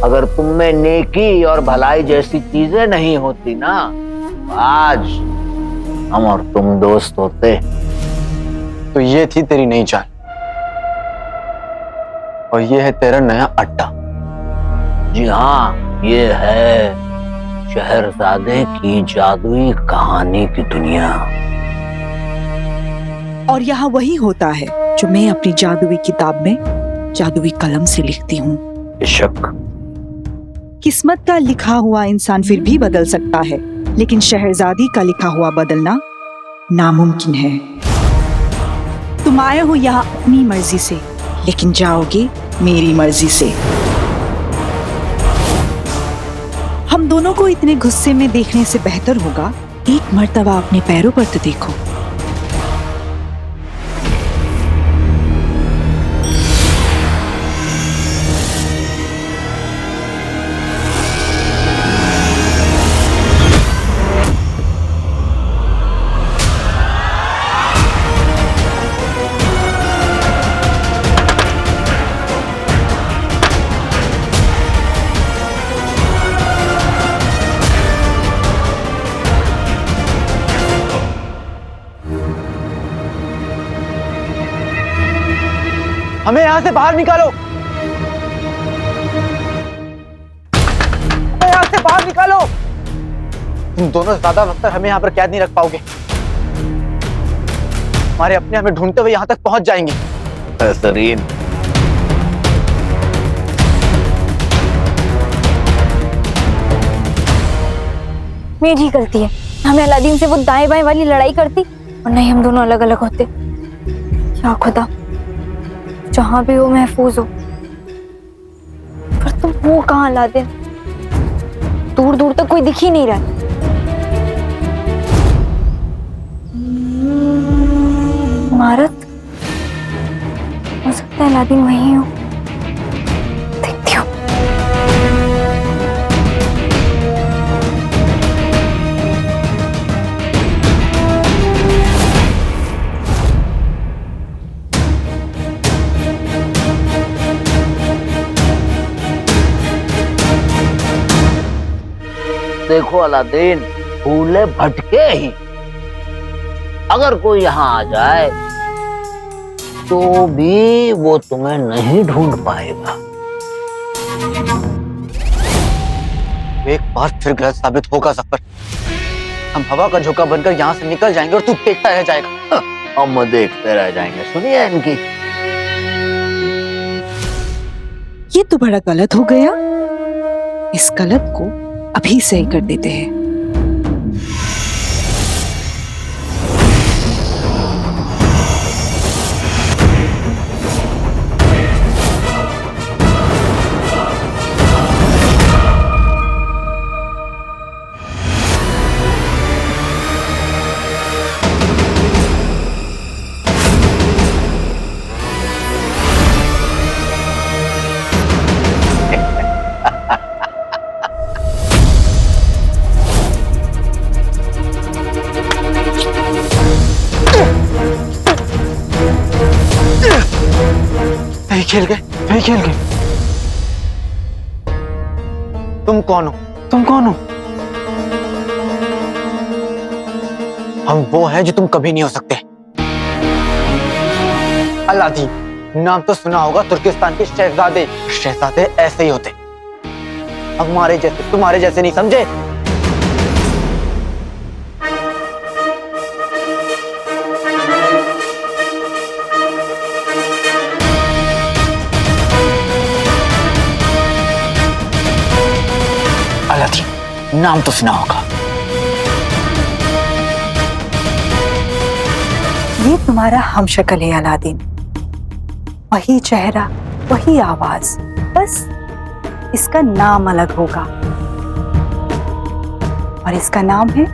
अगर तुम में नेकी और भलाई जैसी चीजें नहीं होती ना, तो आज हम और तुम दोस्त होते। तो ये थी तेरी नई चाल, और ये है तेरा नया अड्डा। जी हाँ, ये है शहरजादे की जादुई कहानी की दुनिया। और यहाँ वही होता है जो मैं अपनी जादुई किताब में जादुई कलम से लिखती हूँ। बेशक किस्मत का लिखा हुआ इंसान फिर भी बदल सकता है, लेकिन शहरजादी का लिखा हुआ बदलना नामुमकिन है। तुम आए हो यहाँ अपनी मर्जी से, लेकिन जाओगे मेरी मर्जी से। हम दोनों को इतने गुस्से में देखने से बेहतर होगा एक मर्तबा अपने पैरों पर तो देखो। हमें यहां से बाहर निकालो, हमें यहां से बाहर निकालो। तुम दोनों ज्यादा वक्त तक हमें यहां पर कैद नहीं रख पाओगे। हमारे अपने हमें ढूंढते हुए यहां तक पहुंच जाएंगे। बेहतरीन। मेरी गलती है, हमें अलादीन से वो दाएं बाएं वाली लड़ाई करती और नहीं हम दोनों अलग अलग होते। या खुदा, जहां भी हो महफूज हो। पर तुम वो कहाँ अलादीन? दूर दूर तक कोई दिख ही नहीं रहा। इमारत, हो सकता है अलादीन वहीं हो। देखती हूँ। देखो अलादीन, भूले भटके ही अगर कोई यहाँ आ जाए तो भी वो तुम्हें नहीं ढूंढ पाएगा। एक बार फिर गलत साबित होगा सफर। हम हवा का झोंका बनकर यहाँ से निकल जाएंगे और तू देखता रह जाएगा। हम देखते रह जाएंगे। सुनिए इनकी। ये तो बड़ा गलत हो गया। इस गलत को अभी सही कर देते हैं। खेल गए, वही खेल गए। तुम कौन हो? तुम कौन हो? हम वो हैं जो तुम कभी नहीं हो सकते। अलादीन नाम तो सुना होगा, तुर्किस्तान के शहजादे। शहजादे ऐसे ही होते, हमारे जैसे, तुम्हारे जैसे नहीं, समझे? अलादीन नाम तो सुना होगा। ये तुम्हारा हमशक्ल है अलादीन। वही चेहरा, वही आवाज, बस इसका नाम अलग होगा। और इसका नाम है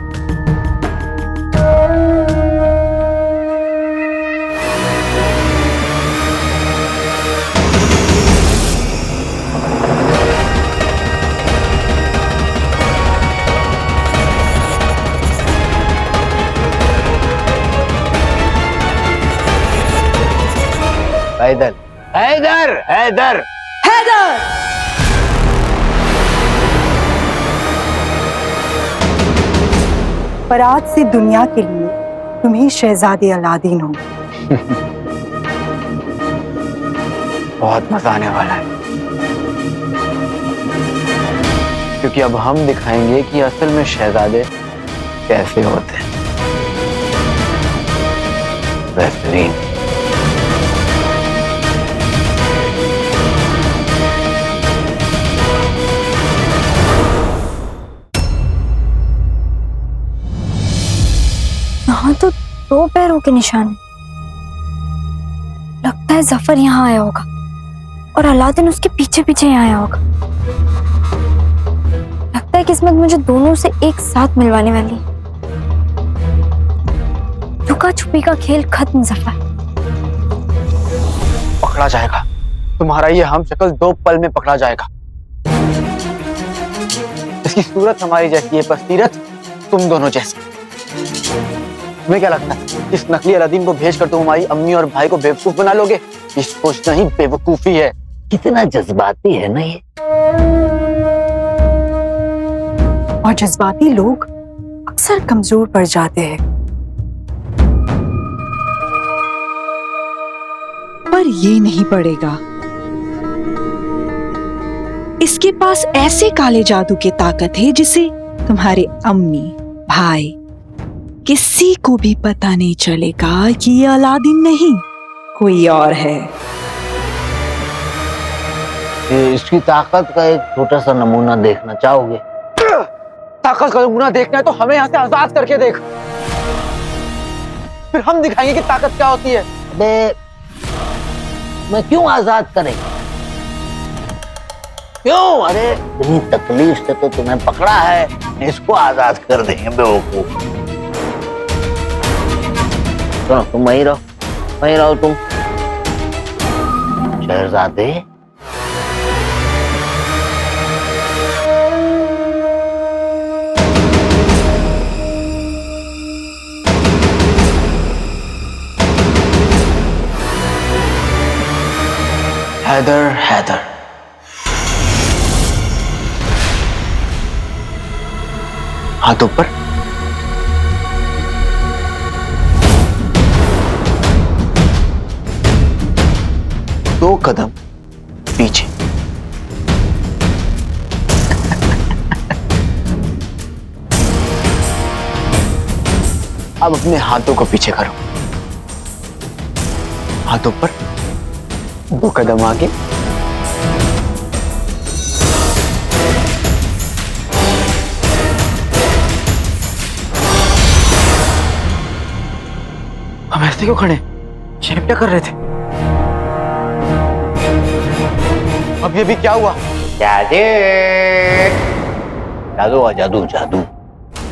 हैदर, हैदर, हैदर, हैदर। पर आज से दुनिया के लिए तुम ही शहजादे अलादीन हो। बहुत मजा आने वाला है, क्योंकि अब हम दिखाएंगे कि असल में शहजादे कैसे होते हैं। बेहतरीन। यहाँ तो 2 पैरों के निशान हैं। लगता है जफर यहाँ आया होगा और अलादीन उसके पीछे पीछे ही आया होगा। लगता है किस्मत मुझे दोनों से एक साथ मिलवाने वाली है। लुका छुपी का खेल खत्म जफर। पकड़ा जाएगा तुम्हारा ये हम शक्ल 2 पल में पकड़ा जाएगा। इसकी सूरत हमारी जैसी है, पर सीरत तुम दोनों जैसी। तुम्हें क्या लगता है इस नकली अलादीन को भेजकर तुम हमारी अम्मी और भाई को बेवकूफ बना लोगे? ये सोचना ही बेवकूफी है। कितना जज्बाती है ना ये। और जज्बाती लोग अक्सर कमजोर पड़ जाते हैं। पर ये नहीं पड़ेगा। इसके पास ऐसे काले जादू की ताकत है जिसे तुम्हारे अम्मी भाई किसी को भी पता नहीं चलेगा कि ये अलादीन नहीं कोई और है। इसकी ताकत का एक छोटा सा नमूना देखना चाहोगे? ताकत का नमूना देखना है तो हमें यहाँ से आजाद करके देख, फिर हम दिखाएंगे कि ताकत क्या होती है। अबे मैं क्यों आजाद करें? क्यों? अरे इतनी तकलीफ से तो तुम्हें पकड़ा है, इसको आजाद कर देंगे बेवकूफ। सुनो, तुम वहीं रहो तुम शहजादे। हैदर हाथ ऊपर। दो कदम पीछे। अब अपने हाथों को पीछे करो, हाथ ऊपर, 2 कदम आगे। हम ऐसे क्यों खड़े? चिमटा कर रहे थे। अब ये भी क्या हुआ? जादू।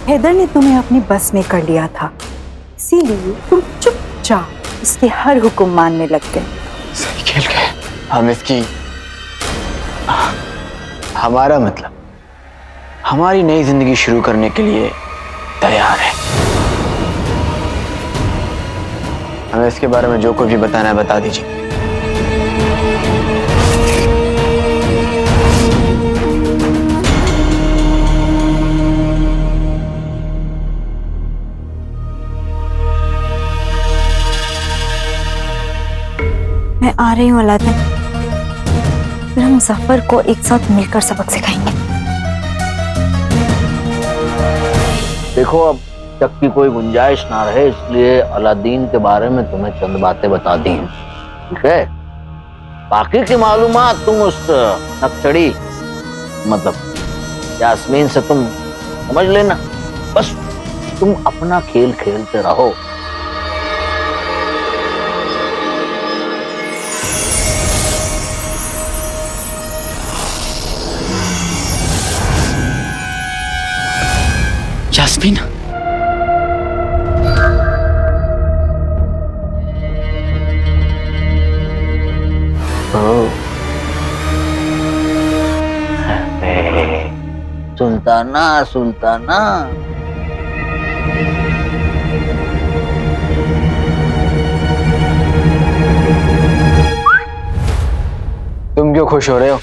हैदर ने तुम्हें अपनी बस में कर लिया था, इसीलिए तुम चुपचाप उसके हर हुक्म मानने लग गए। सही खेल गए हम इसकी। हमारा मतलब हमारी नई जिंदगी शुरू करने के लिए तैयार है। हमें इसके बारे में जो कुछ भी बताना है बता दीजिए। मैं आ रही हूँ अलादीन, फिर हम जफर को एक साथ मिलकर सबक सिखाएंगे। देखो अब तक की कोई गुंजाइश ना रहे, इसलिए अलादीन के बारे में तुम्हें चंद बातें बता दी हैं, ठीक है? बाकी की मालूमात तुम उस नक्सड़ी मतलब यास्मीन से तुम समझ लेना। बस तुम अपना खेल खेलते रहो। यास्मीन, सुल्ताना तुम क्यों खुश हो रहे हो?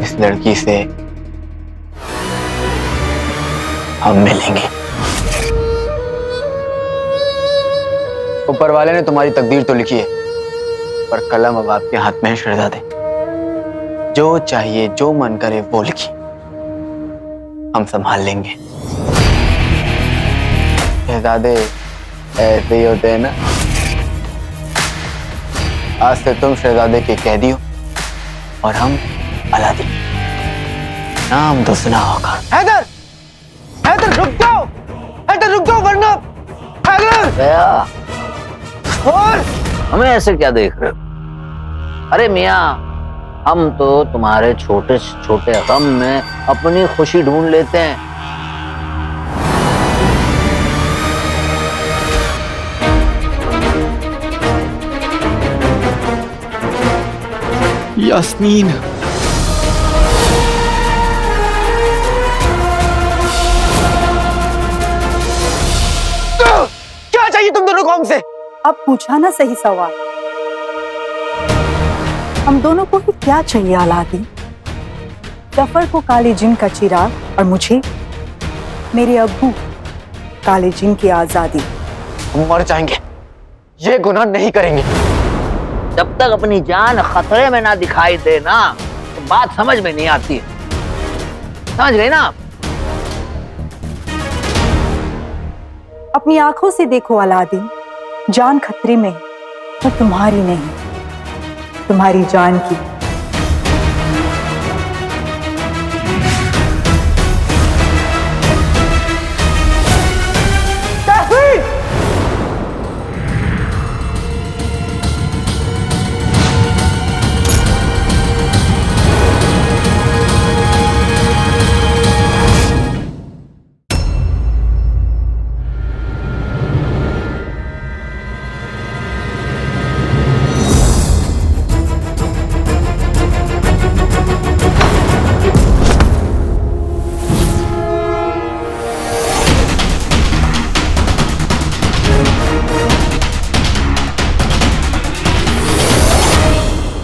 इस लड़की से हम मिलेंगे। ऊपर वाले ने तुम्हारी तकदीर तो लिखी है, पर कलम अब आपके हाथ में है शहजादे। जो चाहिए जो मन करे वो लिखिए, हम संभाल लेंगे। शहजादे ऐसे ही होते हैं ना। आज से तुम शहजादे के कैदी हो और हम अलादीन। नाम तो सुना होगा। हैदर, हैदर रुक जाओ, हैदर रुक जाओ वरना। हैदर गया। और हमें ऐसे क्या देख रहे हो? अरे मियाँ, हम तो तुम्हारे छोटे से छोटे गम में अपनी खुशी ढूंढ लेते हैं। यास्मीन, क्या चाहिए तुम दोनों को हमसे? अब पूछा ना सही सवाल। हम दोनों को ही क्या चाहिए अलादीन? जफर को काले जिन का चिराग और मुझे मेरे अब्बू काले जिन की आजादी। हम मर जाएंगे, ये गुनाह नहीं करेंगे। जब तक अपनी जान खतरे में ना दिखाई दे ना, तो बात समझ में नहीं आती। समझ गई ना? अपनी आंखों से देखो अलादीन, जान खतरे में है, पर तुम्हारी नहीं, तुम्हारी जान की।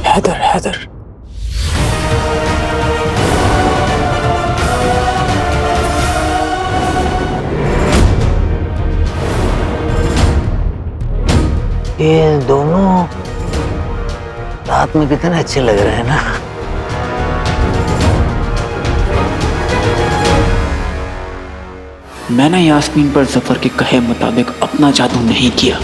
हैदर, हैदर, ये दोनों रात में कितने अच्छे लग रहे हैं ना। मैंने यास्मीन पर जफर के कहे मुताबिक अपना जादू नहीं किया,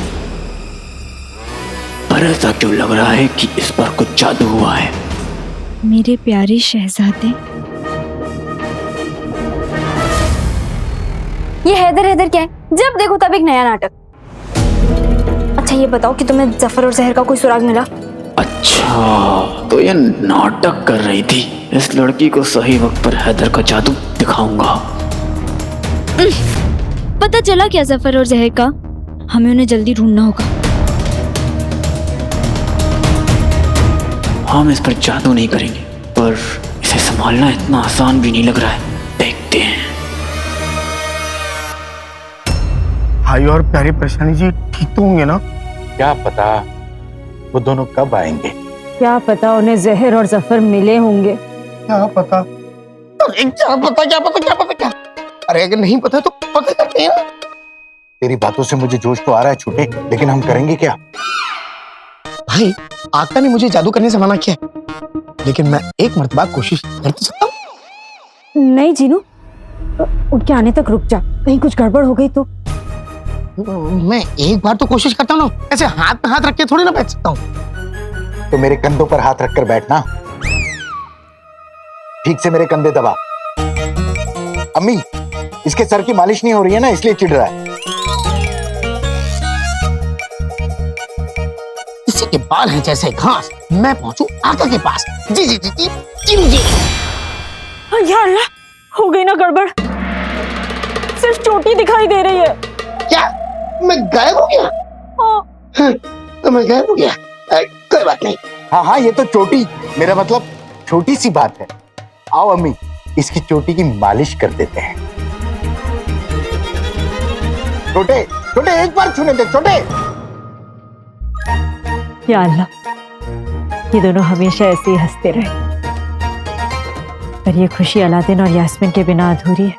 पर ऐसा क्यों लग रहा है कि इस पर कुछ जादू हुआ है। मेरे प्यारे शहजादे, ये हैदर हैदर क्या है? जब देखो तब एक नया नाटक। अच्छा ये बताओ कि तुम्हें जफर और जहर का कोई सुराग मिला? अच्छा, तो ये नाटक कर रही थी। इस लड़की को सही वक्त पर हैदर का जादू दिखाऊंगा। पता चला क्या जफर और जहर का? हमें उन्हें जल्दी ढूंढना होगा। हम इस पर जादू नहीं करेंगे, पर इसे संभालना इतना आसान भी नहीं लग रहा है। देखते हैं। भाई और प्यारी परेशानी जी ठीक तो होंगे ना? क्या पता वो दोनों कब आएंगे। क्या पता उन्हें जहर और जफर मिले होंगे। क्या पता? अरे क्या पता, क्या पता, क्या पता, क्या? अरे अगर नहीं पता तो पता करते हैं ना। तेरी बातों से मुझे जोश तो आ रहा है छोटे, लेकिन हम करेंगे क्या? भाई आका ने मुझे जादू करने से मना किया है, लेकिन मैं एक मर्तबा कोशिश कर तो सकता हूँ। नहीं जीनू, उनके आने तक रुक जा, कहीं कुछ गड़बड़ हो गई तो। मैं एक बार तो कोशिश करता हूँ ना, ऐसे हाथ पे हाथ रख के थोड़ी ना बैठ सकता हूँ। तो मेरे कंधों पर हाथ रखकर बैठना। ठीक से मेरे कंधे दबा। अम्मी, इसके सर की मालिश नहीं हो रही है ना, इसलिए चिढ़ रहा है। इसी के बाल हैं जैसे घास, मैं पहुंचू आका के पास। जी जी जी जी जी जी। या अल्लाह, हो गई ना गड़बड़। सिर्फ चोटी दिखाई दे रही है। क्या मैं गायब हो गया? हाँ, तो मैं गायब हो गया। कोई बात नहीं। हाँ हाँ, ये तो चोटी, मेरा मतलब छोटी सी बात है। आओ अम्मी, इसकी चोटी की मालिश कर देते हैं। छोटे छोटे, एक बार छूने दे छोटे। या अल्लाह, ये दोनों हमेशा ऐसे ही हंसते रहे। पर ये खुशी अलादीन और यास्मीन के बिना अधूरी है।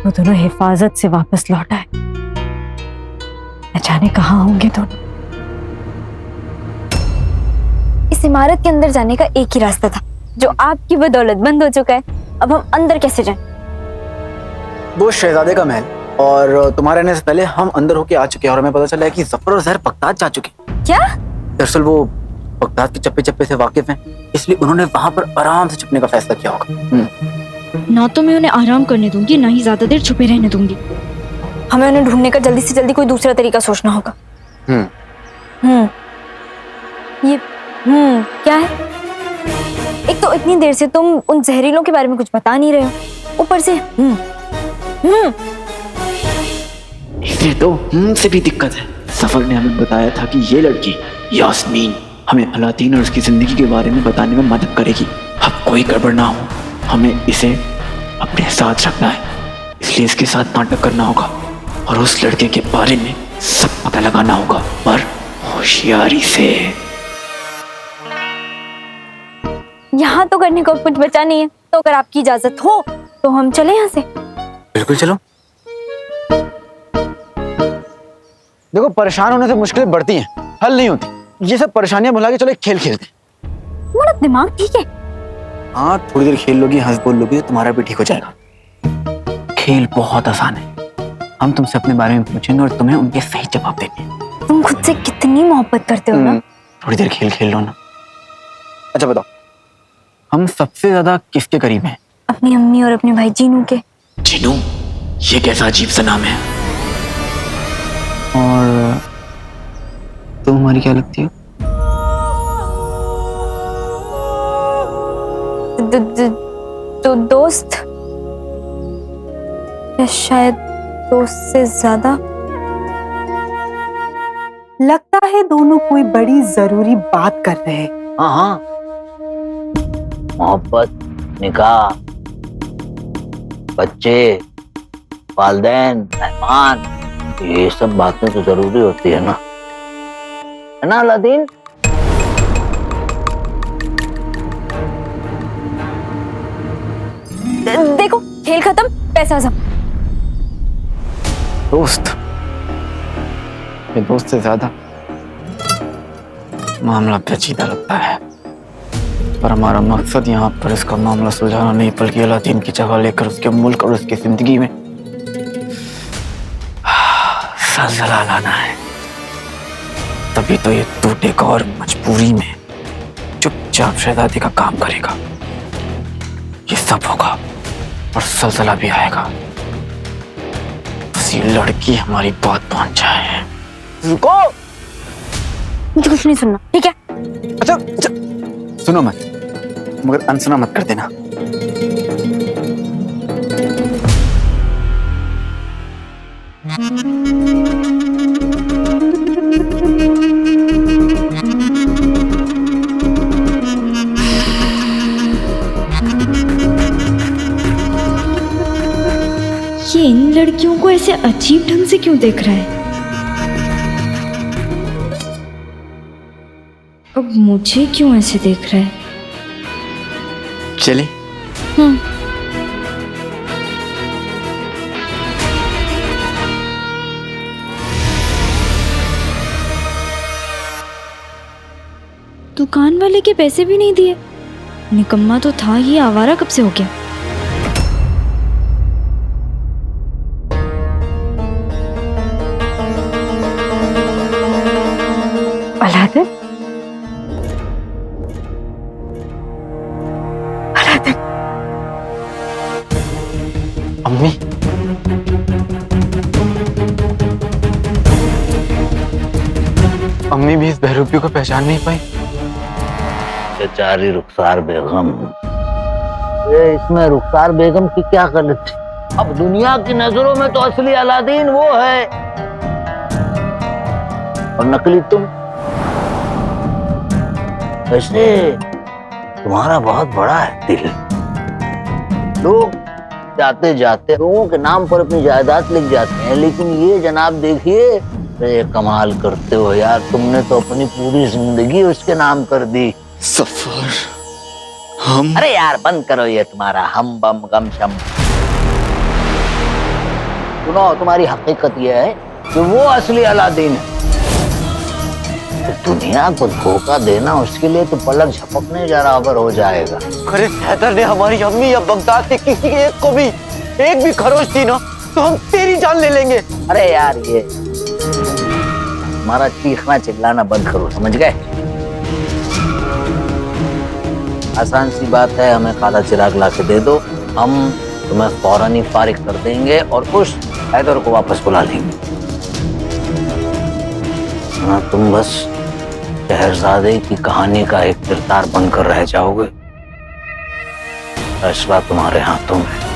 वो दोनों हिफाजत से वापस लौट आए। न जाने कहाँ होंगे दोनों। इस इमारत के अंदर जाने का एक ही रास्ता था, जो आपकी बदौलत बंद हो चुका है। अब हम अंदर कैसे जाएं? वो शहजादे का महल, और तुम्हारे आने से पहले हम अंदर होके आ चुके हैं और हमें पता चला है कि जफर और जहर बगदाद जा चुके हैं। क्या? दरअसल वो बगदाद के चप्पे चप्पे से वाकिफ हैं, इसलिए उन्होंने वहां पर आराम से छुपने का फैसला किया होगा। ना तो मैं उन्हें आराम करने दूंगी, ना ही ज्यादा देर छुपे रहने दूंगी। हमें उन्हें ढूंढने का जल्दी से जल्दी कोई दूसरा तरीका सोचना होगा। ये क्या है? एक तो इतनी देर से तुम उन जहरीलों के बारे में कुछ बता नहीं रहे हो, ऊपर से इसलिए तो से भी दिक्कत है। सफर ने हमें बताया था कि ये लड़की यास्मीन हमें अलादीन और उसकी जिंदगी के बारे में बताने में मदद करेगी। अब कोई गड़बड़ ना हो, हमें इसे अपने साथ रखना है, इसलिए इसके साथ नाटक करना होगा और उस लड़के के बारे में सब पता लगाना होगा, पर होशियारी से। यहाँ तो करने को कुछ बचा नहीं है, तो अगर आपकी इजाजत हो तो हम चले यहाँ से। बिल्कुल चलो। देखो, परेशान होने से मुश्किलें बढ़ती हैं, हल नहीं होती। ये सब परेशानियां भुला के चलो एक खेल खेलते हैं। तुम्हारा दिमाग ठीक है? हाँ, थोड़ी देर खेल लोगी, हंस बोल लोगी तो तुम्हारा भी ठीक हो जाएगा। खेल बहुत आसान है। हम तुमसे अपने बारे में पूछेंगे और तुम्हें उनके सही जवाब देंगे। तुम खुद से कितनी मोहब्बत करते हो ना। थोड़ी देर खेल खेल लो ना। अच्छा बताओ, हम सबसे ज्यादा किसके करीब हैं? अपनी अम्मी और अपने भाई जीनू के। जीनू? ये कैसा अजीब सा नाम है। और तुम हमारी क्या लगती हो? तो दोस्त, या शायद दोस्त से ज्यादा। लगता है दोनों कोई बड़ी जरूरी बात कर रहे हैं। हाँ, मोहब्बत, निकाह, बच्चे, वालिदैन, मेहमान, ये सब बातें तो जरूरी होती है ना अलादीन? देखो, खेल खत्म, पैसा सब। दोस्त, ये दोस्त से ज्यादा मामला पेचीदा लगता है, पर हमारा मकसद यहाँ पर इसका मामला सुलझाना नहीं, बल्कि अलादीन की जगह लेकर उसके मुल्क और उसकी जिंदगी में सलसला लाना है। तभी तो ये टूटेगा और मजबूरी में चुपचाप शहजादी का काम करेगा। ये सब होगा और सलसला भी आएगा, बस ये लड़की हमारी बात पहुंच जाए। रुको, मुझे कुछ नहीं सुनना, ठीक है? अच्छा, सुनो मत, मगर अनसुना मत कर देना। ये इन लड़कियों को ऐसे अजीब ढंग से क्यों देख रहा है? अब मुझे क्यों ऐसे देख रहा है? चले? दुकान वाले के पैसे भी नहीं दिए। निकम्मा तो था ही, आवारा कब से हो गया? अलादीन, अम्मी, अम्मी भी इस बहरूपी को पहचान नहीं पाई। बेचारी रुखसार बेगम। ये इसमें रुखसार बेगम की क्या गलती? अब दुनिया की नजरों में तो असली अलादीन वो है और नकली तुम। वैसे तुम्हारा बहुत बड़ा है दिल। लोग जाते जाते लोगों के नाम पर अपनी जायदाद लिख जाते हैं, लेकिन ये जनाब देखिए, ये कमाल करते हो यार। तुमने तो अपनी पूरी जिंदगी उसके नाम कर दी। सफर, हम? अरे यार बंद करो ये तुम्हारा हम बम गम शम। सुनो, तुम्हारी हकीकत ये है कि वो असली अलादीन है। तो दुनिया को धोखा देना उसके लिए तो पलक झपकने बराबर हो जाएगा। अरे हैदर ने हमारी अम्मी या बगदाद के किसी एक को भी एक भी खरोच दी ना तो हम तेरी जान ले लेंगे। अरे यार ये हमारा चीखना चिल्लाना बंद करो, समझ गए? आसान सी बात है, हमें काला चिराग ला के दे दो, हम तुम्हें फौरन ही फारिग कर देंगे और उस हैदर को वापस बुला लेंगे। ना तुम बस शहरजादे की कहानी का एक किरदार बनकर रह जाओगे। फैसला तुम्हारे हाथों में।